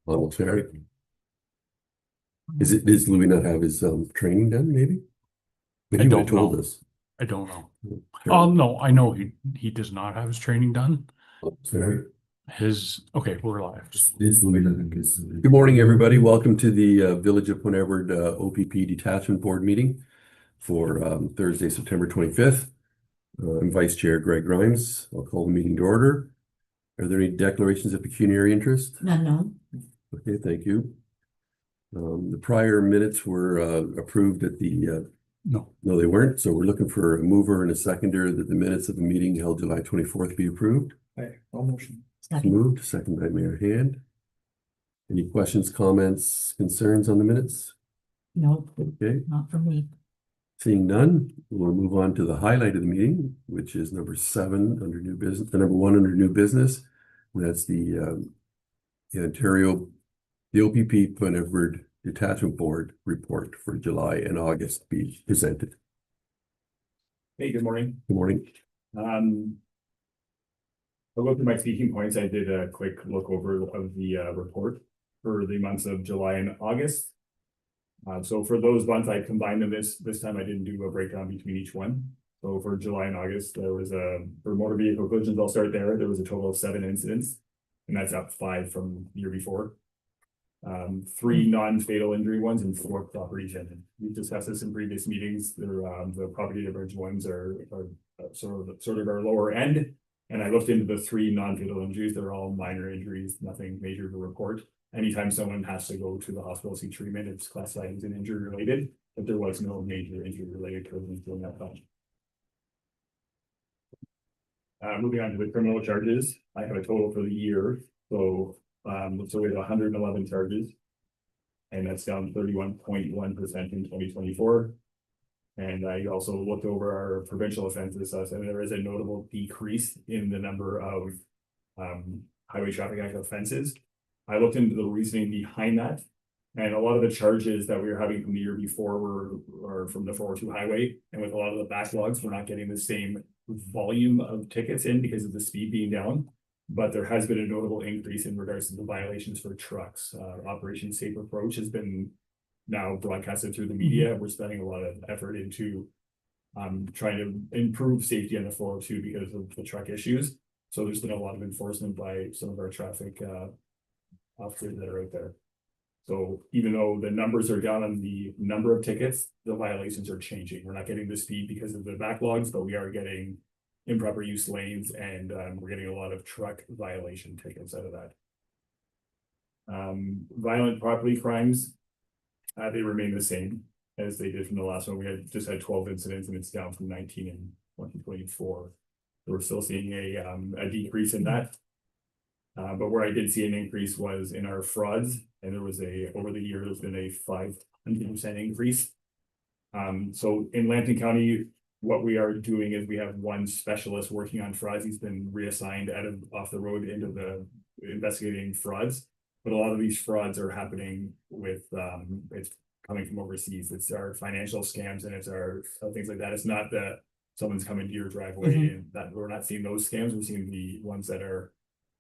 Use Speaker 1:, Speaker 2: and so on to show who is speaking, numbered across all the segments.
Speaker 1: Almost very. Does Louis not have his training done, maybe? But
Speaker 2: I
Speaker 1: he would have
Speaker 2: don't
Speaker 1: told
Speaker 2: know.
Speaker 1: us.
Speaker 2: I don't know.
Speaker 1: Sure.
Speaker 2: No, I know he does not have his training done.
Speaker 1: Almost very.
Speaker 2: Okay, we're live.
Speaker 1: Good morning, everybody. Welcome to the Village of Port Edward OPP Detachment Board meeting for Thursday, September 25th. I'm Vice Chair Greg Grimes. I'll call the meeting to order. Are there any declarations of pecuniary interest?
Speaker 3: None, no.
Speaker 1: Okay, thank you. The prior minutes were approved at the
Speaker 2: No,
Speaker 1: no, they weren't. So we're looking for a mover and a seconder that the minutes of the meeting held July 24th be approved.
Speaker 4: Hey, all motion.
Speaker 3: Second.
Speaker 1: Moved, second by Mayor Hand. Any questions, comments, concerns on the minutes?
Speaker 3: No,
Speaker 1: Okay,
Speaker 3: not for me.
Speaker 1: seeing none, we'll move on to the highlight of the meeting, which is number 7 under new business, the number 1 under new business. And that's the Ontario, the OPP Port Edward Detachment Board report for July and August be presented.
Speaker 4: Hey, good morning.
Speaker 1: Good morning.
Speaker 4: I'll go through my speaking points. I did a quick look over of the report for the months of July and August. So for those months, I combined them this time. I didn't do a breakdown between each one. So for July and August, there was for motor vehicle collisions, I'll start there. There was a total of 7 incidents, and that's up 5 from the year before. 3 non-fatal injury ones and 4 property damage. We've discussed this in previous meetings. The property damage ones are sort of our lower end. And I looked into the 3 non-fatal injuries. They're all minor injuries, nothing major to report. Anytime someone has to go to the hospital to seek treatment, it's classified as an injury related, but there was no major injury related collisions during that time. Moving on to the criminal charges, I have a total for the year. So we have 111 charges, and that's down 31.1% in 2024. And I also looked over our provincial offenses, and there is a notable decrease in the number of Highway Traffic Act offenses. I looked into the reasoning behind that, and a lot of the charges that we were having from the year before were from the 402 highway, and with a lot of the backlogs, we're not getting the same volume of tickets in because of the speed being down. But there has been a notable increase in regards to the violations for trucks. Operation Safe Approach has been now broadcasted through the media. We're spending a lot of effort into trying to improve safety on the 402 because of the truck issues. So there's been a lot of enforcement by some of our traffic officers that are out there. So even though the numbers are down on the number of tickets, the violations are changing. We're not getting the speed because of the backlogs, but we are getting improper use lanes, and we're getting a lot of truck violation tickets out of that. Violent property crimes, they remain the same as they did from the last one. We just had 12 incidents, and it's down from 19 in 2024. So we're still seeing a decrease in that. But where I did see an increase was in our frauds, and there was over the year, there's been a 500% increase. So in Lambton County, what we are doing is we have one specialist working on frauds. He's been reassigned off the road into the investigating frauds. But a lot of these frauds are happening with it's coming from overseas. It's our financial scams, and it's our things like that. It's not that someone's coming to your driveway and that we're not seeing those scams. We're seeing the ones that are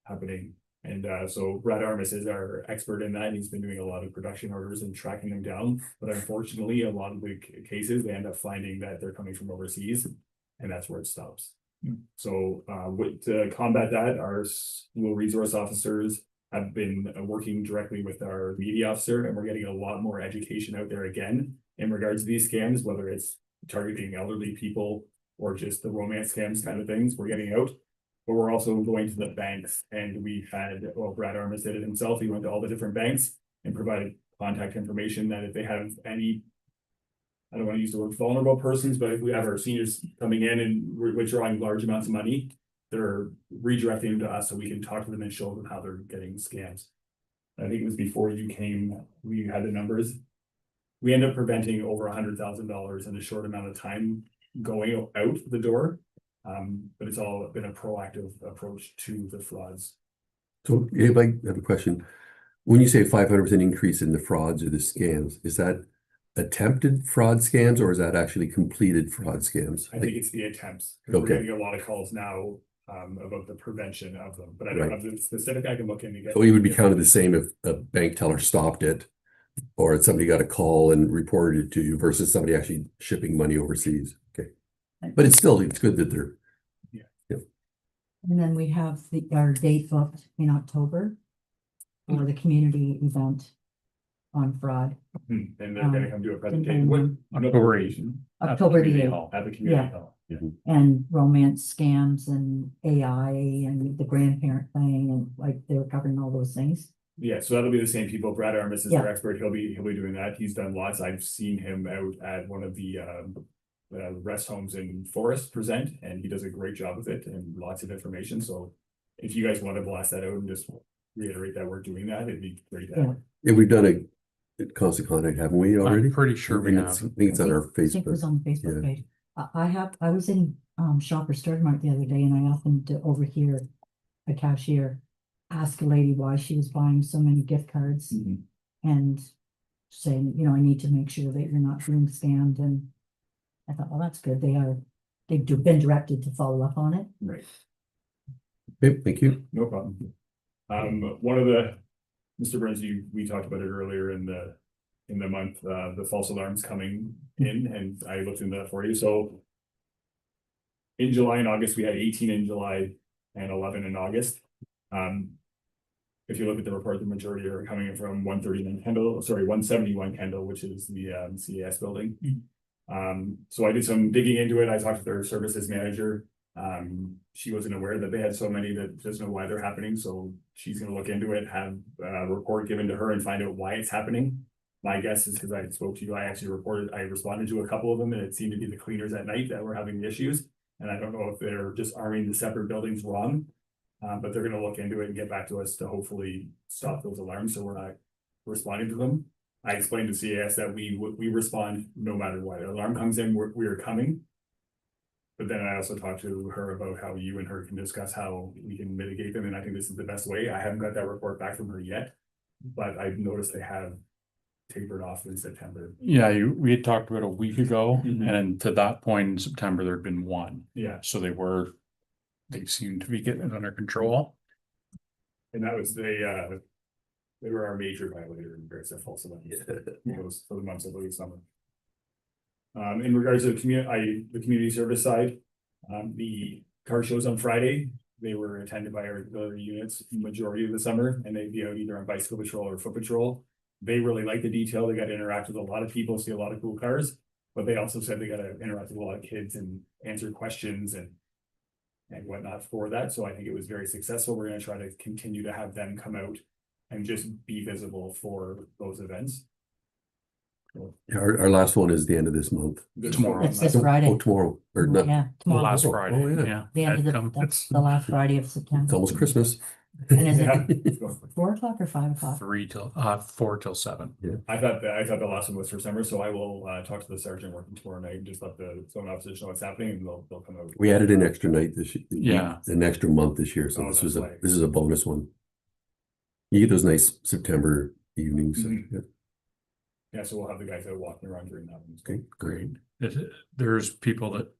Speaker 4: happening. And so Brad Armis is our expert in that, and he's been doing a lot of production orders and tracking them down. But unfortunately, a lot of the cases, they end up finding that they're coming from overseas, and that's where it stops. So to combat that, our school resource officers have been working directly with our media officer, and we're getting a lot more education out there again in regards to these scams, whether it's targeting elderly people or just the romance scams kind of things. We're getting out. But we're also going to the banks, and we had, well, Brad Armis did it himself. He went to all the different banks and provided contact information that if they have any, I don't want to use the word vulnerable persons, but if we have our seniors coming in and withdrawing large amounts of money, they're redirecting them to us so we can talk to them and show them how they're getting scams. I think it was before you came, we had the numbers. We end up preventing over $100,000 in a short amount of time going out the door. But it's all been a proactive approach to the frauds.
Speaker 1: So if I have a question, when you say 500% increase in the frauds or the scams, is that attempted fraud scams, or is that actually completed fraud scams?
Speaker 4: I think it's the attempts, because we're
Speaker 1: Okay.
Speaker 4: getting a lot of calls now about the prevention of them, but I don't have the specific. I can look into get.
Speaker 1: So it would be counted the same if a bank teller stopped it, or somebody got a call and reported it to you versus somebody actually shipping money overseas. Okay. But it's good that they're,
Speaker 3: And then we have our date booked in October for the community event on fraud.
Speaker 4: And they're gonna come do a presentation.
Speaker 2: October 8th.
Speaker 3: October the 8th.
Speaker 4: At the community
Speaker 3: Yeah.
Speaker 4: hall.
Speaker 3: And romance scams and AI and the grandparent thing, and like they were covering all those things.
Speaker 4: Yeah, so that'll be the same people. Brad Armis is
Speaker 3: Yeah.
Speaker 4: our expert. He'll be doing that. He's done lots. I've seen him out at one of the rest homes in Forest present, and he does a great job with it and lots of information. So if you guys want to blast that out and just reiterate that we're doing that, it'd be great to have.
Speaker 1: yeah, we've done a constant contact, haven't we already?
Speaker 2: I'm pretty sure we
Speaker 1: And
Speaker 2: have.
Speaker 1: I think it's on our
Speaker 3: I think it was
Speaker 1: Facebook.
Speaker 3: on the Facebook
Speaker 1: Yeah.
Speaker 3: page. I was in Shoppers Start Mart the other day, and I happened to overhear a cashier ask a lady why she was buying so many gift cards and saying, I need to make sure that you're not being scammed. And I thought, well, that's good. They've been directed to follow up on it.
Speaker 4: Right.
Speaker 1: Okay, thank you.
Speaker 4: No problem. One of the, Mr. Burns, we talked about it earlier in the month, the false alarms coming in, and I looked into that for you. So in July and August, we had 18 in July and 11 in August. If you look at the report, the majority are coming in from 171 Kendall, which is the CAS building. So I did some digging into it. I talked to their services manager. She wasn't aware that they had so many that doesn't know why they're happening. So she's gonna look into it, have a report given to her and find out why it's happening. My guess is because I spoke to you, I responded to a couple of them, and it seemed to be the cleaners at night that were having the issues. And I don't know if they're just arming the separate buildings wrong. But they're gonna look into it and get back to us to hopefully stop those alarms, so we're not responding to them. I explained to CAS that we respond no matter what. An alarm comes in, we are coming. But then I also talked to her about how you and her can discuss how we can mitigate them, and I think this is the best way. I haven't got that report back from her yet, but I've noticed they have tapered off in September.
Speaker 2: Yeah, we had talked about a week ago,
Speaker 4: Mhm.
Speaker 2: and to that point in September, there'd been one.
Speaker 4: Yeah,
Speaker 2: So they seemed to be getting it under control.
Speaker 4: and that was they were our major violator in regards to false alarms. Those for the months of the summer. In regards to the community service side, the car shows on Friday, they were attended by our auxiliary units majority of the summer, and they'd be out either on bicycle patrol or foot patrol. They really like the detail. They got to interact with a lot of people, see a lot of cool cars, but they also said they got to interact with a lot of kids and answer questions and whatnot for that. So I think it was very successful. We're going to try to continue to have them come out and just be visible for those events.
Speaker 1: Our last one is the end of this month.
Speaker 2: Tomorrow.
Speaker 3: It's this Friday.
Speaker 1: Oh, tomorrow, or not,
Speaker 3: Yeah, tomorrow.
Speaker 2: Last
Speaker 1: Oh,
Speaker 2: Friday,
Speaker 1: yeah.
Speaker 2: yeah.
Speaker 3: The end of that's the last Friday of
Speaker 1: it's
Speaker 3: September.
Speaker 1: almost Christmas.
Speaker 3: And is
Speaker 4: Yeah.
Speaker 3: it 4 o'clock or 5 o'clock?
Speaker 2: 4 till 7.
Speaker 4: I thought the last one was for summer, so I will talk to the sergeant working tomorrow night and just let the zone officers know what's happening, and they'll come out.
Speaker 1: We added an extra night this year.
Speaker 2: Yeah.
Speaker 1: An extra month this year, so
Speaker 4: Oh,
Speaker 1: this
Speaker 4: that's
Speaker 1: was
Speaker 4: right.
Speaker 1: this is a bonus one. You get those nice September evenings.
Speaker 4: Mhm.
Speaker 1: Yeah.
Speaker 4: Yeah, so we'll have the guys out walking around during that one.
Speaker 1: Okay, great.
Speaker 2: There's people that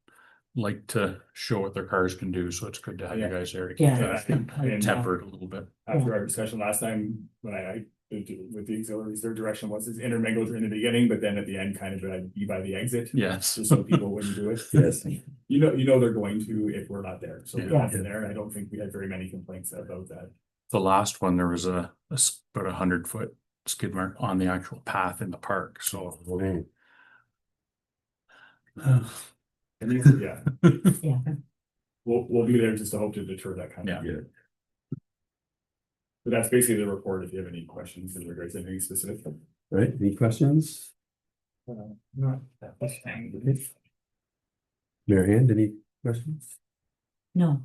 Speaker 2: like to show what their cars can do, so it's good to have you
Speaker 4: Yeah.
Speaker 2: guys there to keep
Speaker 3: Yeah.
Speaker 2: that
Speaker 4: And
Speaker 2: tempered a little bit.
Speaker 4: after our discussion last time, when I with the auxiliaries, their direction was it's intermingled in the beginning, but then at the end, kind of be by the exit.
Speaker 2: Yes.
Speaker 4: Just so people wouldn't do it.
Speaker 1: Yes.
Speaker 4: You know they're going to if we're not there. So we're
Speaker 3: Yeah.
Speaker 4: not there. I don't think we had very many complaints about that.
Speaker 2: The last one, there was about 100-foot skid mark on the actual path in the park, so.
Speaker 1: Okay.
Speaker 4: Yeah,
Speaker 3: Yeah,
Speaker 4: we'll be there just to hope to deter that kind of.
Speaker 2: Yeah.
Speaker 4: But that's basically the report. If you have any questions in regards to anything specific.
Speaker 1: All right, any questions?
Speaker 4: Not that much.
Speaker 1: Mary Ann, any questions?
Speaker 3: no,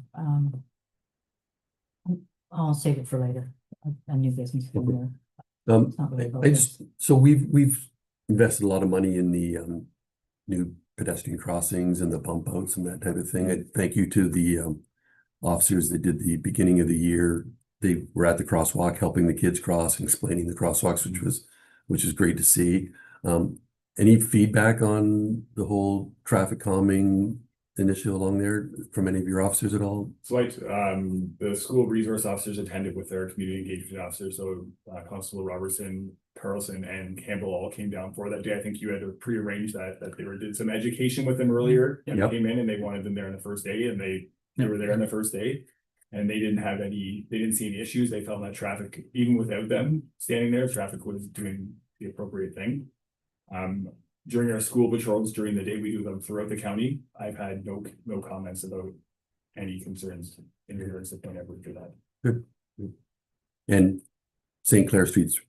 Speaker 3: I'll save it for later. A new business. for
Speaker 1: Okay.
Speaker 3: there.
Speaker 1: Um,
Speaker 3: It's not really about
Speaker 1: I just, so we've invested a lot of money in the new pedestrian crossings and the bump outs and that type of thing. I thank you to the officers that did the beginning of the year. They were at the crosswalk helping the kids cross and explaining the crosswalks, which is great to see. Any feedback on the whole traffic calming initially along there from any of your officers at all?
Speaker 4: So the school resource officers attended with their community engagement officers, so Constable Robertson, Carlson and Campbell all came down for that day. I think you had to prearrange that did some education with them earlier. And
Speaker 1: Yep.
Speaker 4: they came in and they wanted them there on the first day and they were there on the first day. And they didn't see any issues. They found that traffic, even without them standing there, traffic was doing the appropriate thing. During our school patrols during the day, we do them throughout the county. I've had no comments about any concerns in regards to point ever for that.
Speaker 1: And St. Clair Street's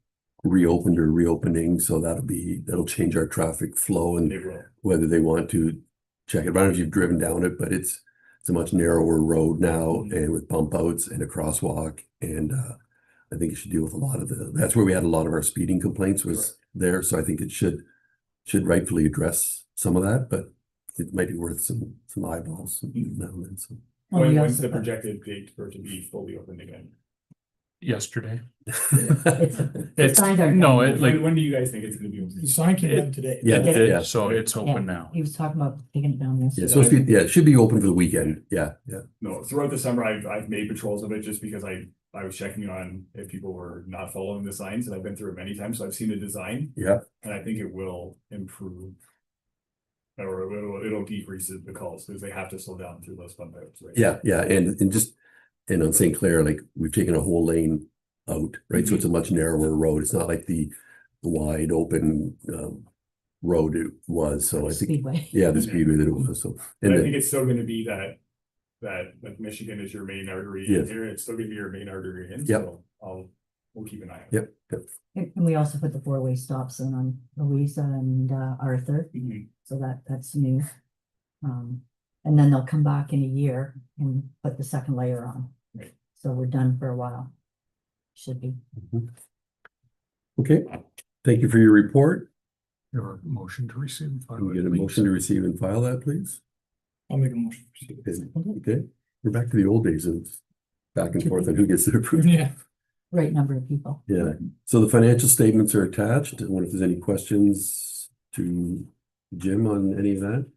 Speaker 1: reopened or reopening, so that'll change our traffic flow and
Speaker 4: They will.
Speaker 1: whether they want to check it. I don't know if you've driven down it, but it's a much narrower road now and with bump outs and a crosswalk. And I think it should deal with a lot of that's where we had a lot of our speeding complaints was there. So I think it should rightfully address some of that, but it might be worth some eyeballs now and then. So.
Speaker 3: Oh, we
Speaker 4: When's
Speaker 3: also
Speaker 4: the
Speaker 3: got-
Speaker 4: projected date for it to be fully opened again?
Speaker 2: Yesterday.
Speaker 3: The signs aren't
Speaker 2: No,
Speaker 3: done
Speaker 2: it
Speaker 3: yet.
Speaker 2: like,
Speaker 4: When do you guys think it's gonna be
Speaker 5: The
Speaker 4: open?
Speaker 5: sign came down today.
Speaker 1: Yeah,
Speaker 2: it
Speaker 1: yeah.
Speaker 2: did, so it's
Speaker 3: Yeah,
Speaker 2: open now.
Speaker 3: He was talking about taking it down
Speaker 1: Yeah,
Speaker 3: yesterday.
Speaker 1: so it should be open for the weekend. Yeah.
Speaker 4: No, throughout the summer, I've made patrols of it just because I was checking on if people were not following the signs and I've been through it many times, so I've seen the design.
Speaker 1: Yeah.
Speaker 4: And I think it will improve. Or it'll decrease the calls because they have to slow down through those bump outs, right?
Speaker 1: Yeah, and on St. Clair, like we've taken a whole lane out, right? So it's a much narrower road. It's not like the wide open road it was. So I think,
Speaker 3: Speedway.
Speaker 1: yeah, the speedway that it was. So
Speaker 4: But I
Speaker 1: and
Speaker 4: think it's still gonna be that like Michigan is your main artery in
Speaker 1: Yes.
Speaker 4: here, it's still gonna be your main artery in,
Speaker 1: Yep.
Speaker 4: so we'll keep an eye on it.
Speaker 1: Yep.
Speaker 3: And we also put the four-way stops in on Louisa and Arthur,
Speaker 4: Mhm.
Speaker 3: so that's new. And then they'll come back in a year and put the second layer on.
Speaker 4: Right.
Speaker 3: So we're done for a while. Should be.
Speaker 1: okay. Thank you for your report.
Speaker 2: Your motion to receive. and file
Speaker 1: Can we
Speaker 2: it,
Speaker 1: get a
Speaker 2: please.
Speaker 1: motion to receive and file that, please?
Speaker 5: I'll make a motion.
Speaker 1: Okay, we're back to the old days of back and forth on who gets to approve.
Speaker 5: Yeah,
Speaker 3: Right number of people.
Speaker 1: Yeah, so the financial statements are attached. I wonder if there's any questions to Jim on any of that?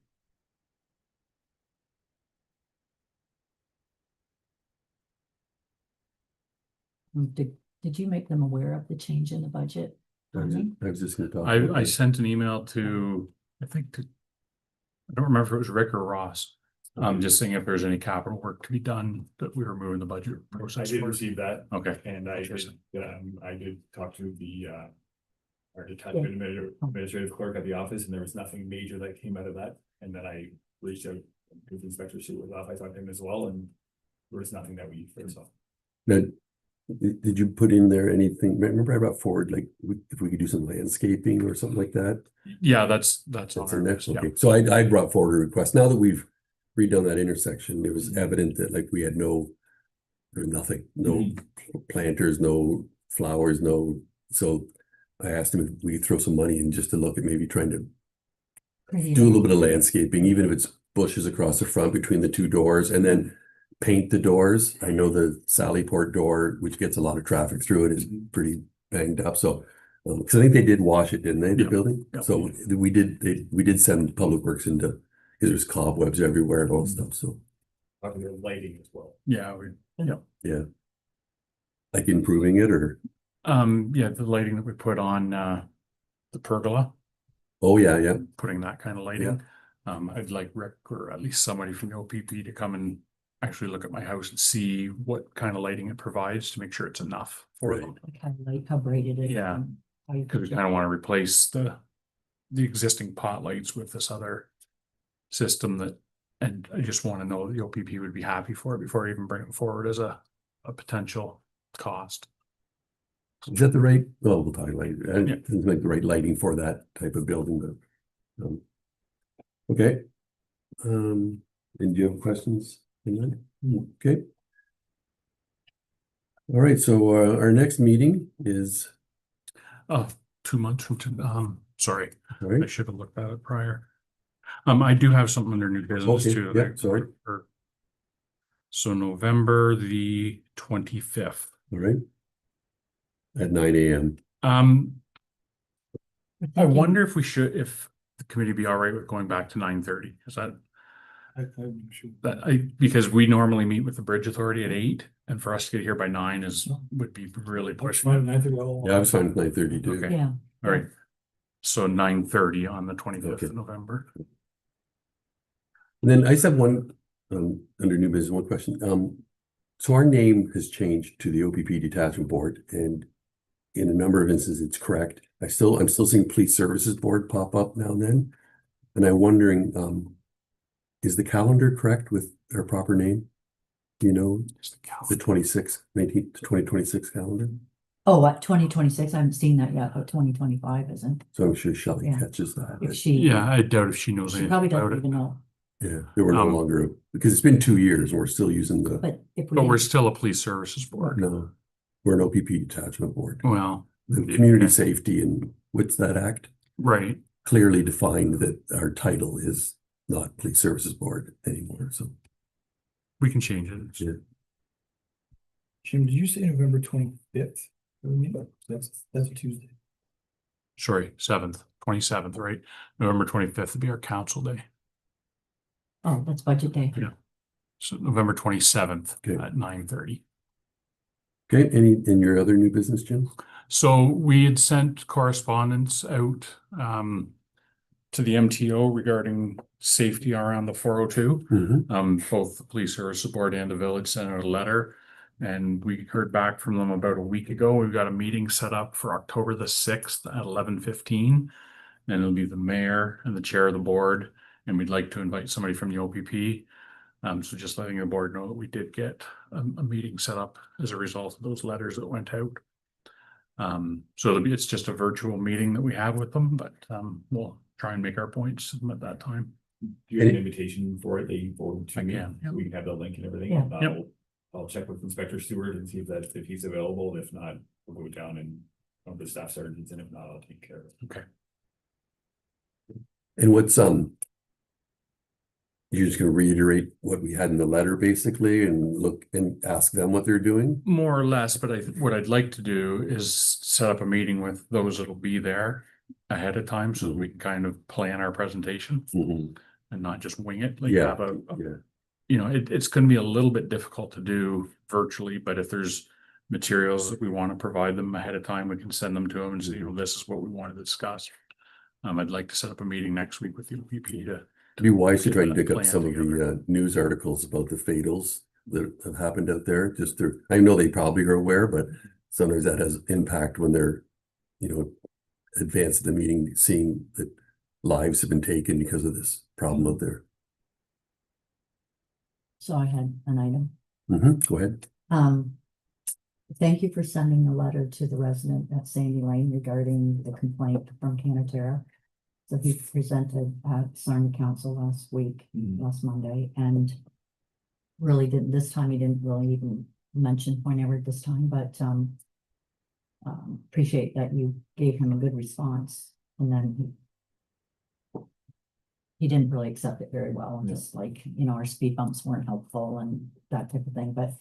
Speaker 3: Did you make them aware of the change in the budget?
Speaker 1: I was just gonna talk.
Speaker 2: I
Speaker 1: about that.
Speaker 2: sent an email to, I don't remember if it was Rick or Ross. Just seeing if there's any capital work to be done that we were moving the budget
Speaker 4: I
Speaker 2: process.
Speaker 4: did
Speaker 2: for.
Speaker 4: receive that.
Speaker 2: Okay,
Speaker 4: And I did talk to our detachment administrative clerk at the office, and there was nothing major that came out of that. And then I reached out to the inspector Sue was off. I talked to him as well, and there was nothing that we saw.
Speaker 1: Now, did you put in there anything? Remember I brought forward, like, if we could do some landscaping or something like that?
Speaker 2: yeah, that's on
Speaker 1: That's
Speaker 2: our
Speaker 1: in there,
Speaker 2: list, yeah.
Speaker 1: okay. So I brought forward a request. Now that we've redone that intersection, it was evident that like we had there was nothing, no planters, no flowers, so I asked him if we could throw some money in just to look at maybe trying to do a little bit of landscaping, even if it's bushes across the front between the two doors, and then paint the doors. I know the Sallyport door, which gets a lot of traffic through it, is pretty banged up. So, because I think they did wash it, didn't they, the
Speaker 2: Yeah.
Speaker 1: building?
Speaker 2: Yeah.
Speaker 1: So we did send Public Works into, because there's cobwebs everywhere and all that stuff. So,
Speaker 4: Talking about lighting as well.
Speaker 2: Yeah,
Speaker 1: yeah. Like improving it or,
Speaker 2: yeah, the lighting that we put on the pergola,
Speaker 1: oh, yeah.
Speaker 2: putting that kind of lighting. I'd like Rick or at least somebody from the OPP to come and actually look at my house and see what kind of lighting it provides to make sure it's enough for
Speaker 1: Right.
Speaker 2: them.
Speaker 3: Like how bright it is.
Speaker 2: Yeah,
Speaker 3: and how you
Speaker 2: Because we
Speaker 3: put
Speaker 2: kind of want to replace the existing pot lights with this other system and I just want to know that the OPP would be happy for it before I even bring it forward as a potential cost.
Speaker 1: Is that the right, well, we'll talk later.
Speaker 2: Yeah.
Speaker 1: It's like the right lighting for that type of building, but, okay. And do you have questions? Okay. All right, so our next meeting is,
Speaker 2: Oh, 2 months from sorry,
Speaker 1: all
Speaker 2: I
Speaker 1: right,
Speaker 2: should have looked at it prior. I do have something under new business
Speaker 1: Okay,
Speaker 2: too.
Speaker 1: yeah,
Speaker 2: that-
Speaker 1: sorry.
Speaker 2: So November the 25th.
Speaker 1: all right. At 9 AM.
Speaker 3: We're
Speaker 2: I
Speaker 3: thinking-
Speaker 2: wonder if the committee be all right with going back to 9:30, is that?
Speaker 5: I'm sure.
Speaker 2: because we normally meet with the Bridge Authority at 8, and for us to get here by 9 would be really pushing it.
Speaker 1: Yeah, I was fine with 9:30 too.
Speaker 2: Okay.
Speaker 3: Yeah,
Speaker 2: All right. So 9:30 on the 25th
Speaker 1: Okay.
Speaker 2: of November.
Speaker 1: And then I just have one, under new business, one question. So our name has changed to the OPP Detachment Board, and in a number of instances, it's correct. I'm still seeing Police Services Board pop up now and then. And I'm wondering, is the calendar correct with our proper name? Do you know, the 2026 calendar?
Speaker 3: oh, what, 2026, I haven't seen that yet, but 2025 isn't.
Speaker 1: So I'm sure Shelley
Speaker 3: Yeah.
Speaker 1: catches that.
Speaker 3: If
Speaker 1: but
Speaker 3: she.
Speaker 2: Yeah, I doubt if she knows
Speaker 3: She
Speaker 2: anything
Speaker 3: probably
Speaker 2: about
Speaker 3: doesn't
Speaker 2: it.
Speaker 3: even know,
Speaker 1: Yeah, they were no longer, because it's been 2 years and we're still using the,
Speaker 3: but if we.
Speaker 2: But we're
Speaker 3: didn't-
Speaker 2: still a Police Services Board.
Speaker 1: no, we're an OPP Detachment Board.
Speaker 2: Well,
Speaker 1: The Community
Speaker 2: okay.
Speaker 1: Safety and what's that act?
Speaker 2: Right.
Speaker 1: Clearly defined that our title is not Police Services Board anymore, so.
Speaker 2: We can change it.
Speaker 1: Yeah.
Speaker 5: Jim, did you say November 25th? That's a Tuesday.
Speaker 2: Sorry, 27th, right? November 25th would be our council day.
Speaker 3: Oh, that's budget day.
Speaker 2: Yeah. So November 27th
Speaker 1: Okay.
Speaker 2: at 9:30.
Speaker 1: Okay, in your other new business, Jim?
Speaker 2: So we had sent correspondence out to the MTO regarding safety around the 402.
Speaker 1: Mm-hmm.
Speaker 2: Both the Police Services Board and the village sent out a letter, and we heard back from them about a week ago. We've got a meeting set up for October the 6th at 11:15. And it'll be the mayor and the chair of the board, and we'd like to invite somebody from the OPP. So just letting the board know that we did get a meeting set up as a result of those letters that went out. So it's just a virtual meeting that we have with them, but we'll try and make our points at that time.
Speaker 4: Do you have an invitation for it that you forward to
Speaker 2: I
Speaker 4: me?
Speaker 2: can, yep.
Speaker 4: We can have the link and everything.
Speaker 3: Yeah.
Speaker 2: Yep.
Speaker 4: I'll check with Inspector Stewart and see if he's available. If not, we'll go down and one of the staff sergeants, and if not, I'll take care of it.
Speaker 2: Okay.
Speaker 1: And what's, you're just gonna reiterate what we had in the letter basically and look and ask them what they're doing?
Speaker 2: More or less, but what I'd like to do is set up a meeting with those that'll be there ahead of time so that we can kind of plan our presentation
Speaker 1: Mhm.
Speaker 2: and not just wing it. Like
Speaker 1: Yeah,
Speaker 2: have
Speaker 1: yeah.
Speaker 2: you know, it's going to be a little bit difficult to do virtually, but if there's materials that we want to provide them ahead of time, we can send them to them and say, you know, this is what we want to discuss. I'd like to set up a meeting next week with the OPP to.
Speaker 1: It'd be wise to
Speaker 2: Get
Speaker 1: try and
Speaker 2: that
Speaker 1: pick up
Speaker 2: plan
Speaker 1: some of
Speaker 2: together.
Speaker 1: the news articles about the fatals that have happened out there. Just to, I know they probably are aware, but sometimes that has impact when they're, advanced in the meeting, seeing that lives have been taken because of this problem out there.
Speaker 3: So I had an item.
Speaker 1: Go ahead.
Speaker 3: Thank you for sending the letter to the resident at Sandy Lane regarding the complaint from Canatera. So he presented at Sarnia Council last Monday, and really didn't, this time he didn't really even mention Point Everett this time, but appreciate that you gave him a good response, and then he didn't really accept it very well, and just like, our speed bumps weren't helpful and that type of thing, but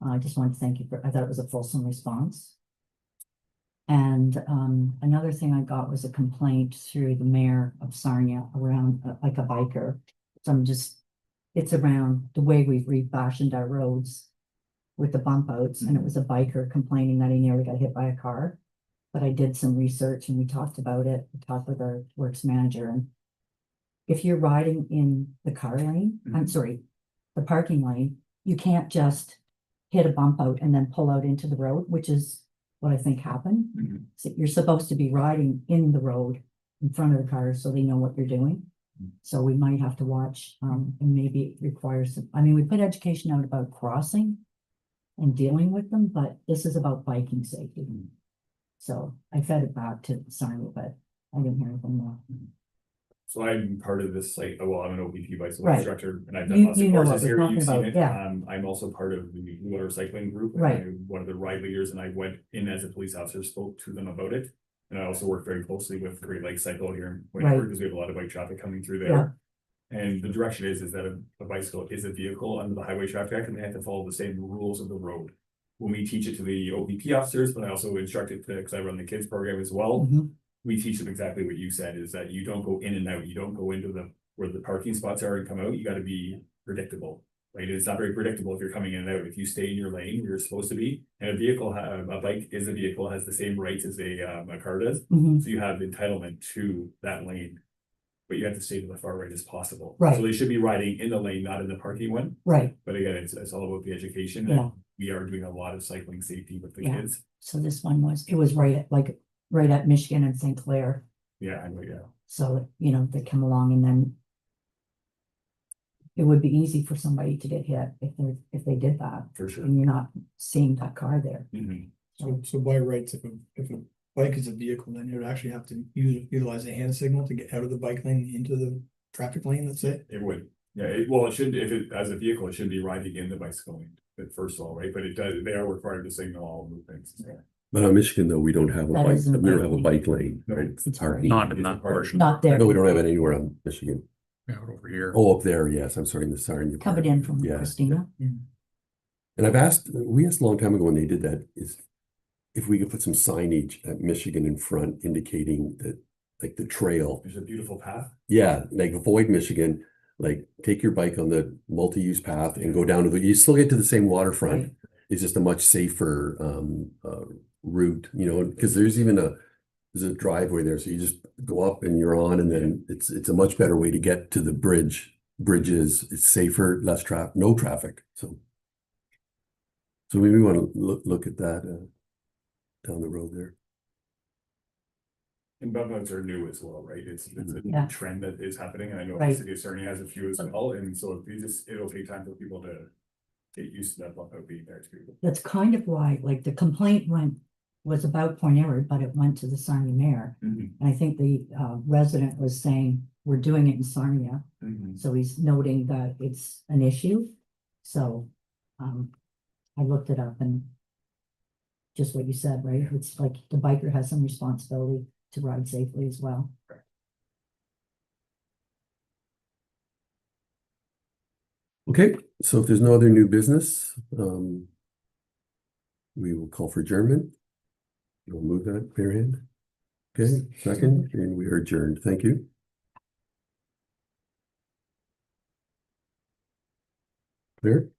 Speaker 3: I just wanted to thank you I thought it was a fulsome response. And another thing I got was a complaint through the mayor of Sarnia around like a biker. So it's around the way we've refashioned our roads with the bump outs, and it was a biker complaining that he nearly got hit by a car. But I did some research and we talked about it, we talked with our works manager, and if you're riding in the car lane, I'm sorry, the parking lane, you can't just hit a bump out and then pull out into the road, which is what I think happened. So you're supposed to be riding in the road in front of the cars so they know what you're doing. So we might have to watch, and maybe it requires, we put education out about crossing and dealing with them, but this is about biking safety. So I fed it back to Sarnia, but I didn't hear anything more.
Speaker 4: So I'm part of this, I'm an OPP bicycle
Speaker 3: Right.
Speaker 4: instructor, and I've done lots
Speaker 3: You
Speaker 4: of
Speaker 3: know what
Speaker 4: courses
Speaker 3: we're
Speaker 4: here,
Speaker 3: talking
Speaker 4: you've seen
Speaker 3: about,
Speaker 4: it.
Speaker 3: yeah.
Speaker 4: I'm also part of the water recycling group. and
Speaker 3: Right.
Speaker 4: I'm one of the ride leaders, and I went in as a police officer, spoke to them about it. And I also work very closely with Great Lakes Cycle here in Point Everett, because we have a lot of bike traffic coming through there. And the direction is that a bicycle is a vehicle under the Highway Traffic Act, and they have to follow the same rules of the road. When we teach it to the OPP officers, but I also instruct it because I run the kids program as well.
Speaker 3: Mhm.
Speaker 4: We teach them exactly what you said, is that you don't go in and out, you don't go into the where the parking spots are and come out, you gotta be predictable. Right, it's not very predictable if you're coming in and out. If you stay in your lane where you're supposed to be, and a bike is a vehicle, has the same rights as a car does.
Speaker 3: Mhm.
Speaker 4: So you have entitlement to that lane. But you have to stay to the far right as possible.
Speaker 3: Right.
Speaker 4: So they should be riding in the lane, not in the parking one.
Speaker 3: Right,
Speaker 4: But again, it's all about the education.
Speaker 3: Yeah.
Speaker 4: And we are doing a lot of cycling safety with the
Speaker 3: Yeah.
Speaker 4: kids.
Speaker 3: so this one was, it was right at Michigan and St. Clair.
Speaker 4: Yeah, I know, yeah.
Speaker 3: So, you know, they come along and then it would be easy for somebody to get hit if they did that,
Speaker 4: For sure.
Speaker 3: and you're not seeing that car there.
Speaker 4: Mhm.
Speaker 5: So by rights, if a bike is a vehicle, then you would actually have to utilize a hand signal to get out of the bike lane into the traffic lane, that's it?
Speaker 4: It would. Yeah, it should, if it, as a vehicle, it should be riding in the bicycle lane, but first of all, right? But it does, they are required to signal all movements.
Speaker 1: But on Michigan, though, we don't have a
Speaker 3: That
Speaker 1: bike,
Speaker 3: isn't
Speaker 1: we don't
Speaker 3: bike
Speaker 1: have a
Speaker 3: lane.
Speaker 1: bike lane,
Speaker 4: No,
Speaker 1: right?
Speaker 3: it's
Speaker 1: Parking.
Speaker 2: Not in
Speaker 4: It's a
Speaker 2: that
Speaker 4: part-
Speaker 2: portion.
Speaker 3: Not there.
Speaker 1: No, we don't have it anywhere on Michigan.
Speaker 2: Out over here.
Speaker 1: Oh, up there, yes, I'm sorry, in the Sarnia. part.
Speaker 3: Coming in from
Speaker 1: Yeah.
Speaker 3: Christina.
Speaker 1: And we asked a long time ago when they did that, is if we could put some signage at Michigan in front indicating that, like the trail.
Speaker 4: There's a beautiful path.
Speaker 1: Yeah, like avoid Michigan, like take your bike on the multi-use path and go down to you still get to the same waterfront.
Speaker 3: Right.
Speaker 1: It's just a much safer route, you know, because there's a driveway there, so you just go up and you're on, and then it's a much better way to get to the bridges. It's safer, less no traffic, so maybe we want to look at that down the road there.
Speaker 4: And bump outs are new as well, right? It's a
Speaker 3: Yeah.
Speaker 4: new trend that is happening, and I know the
Speaker 3: Right.
Speaker 4: city of Sarnia has a few as well, and so it'll take time for people to get used to that bump out being there too.
Speaker 3: That's kind of why, like, the complaint was about Point Edward, but it went to the Sarnia mayor.
Speaker 4: Mhm.
Speaker 3: And I think the resident was saying, we're doing it in Sarnia,
Speaker 4: Mhm.
Speaker 3: so he's noting that it's an issue. So, I looked it up and just what you said, right? It's like the biker has some responsibility to ride safely as well.
Speaker 1: Okay, so if there's no other new business, we will call for adjournment. You'll move that, Marianne? Okay, second, and we are adjourned. Thank you. Clear?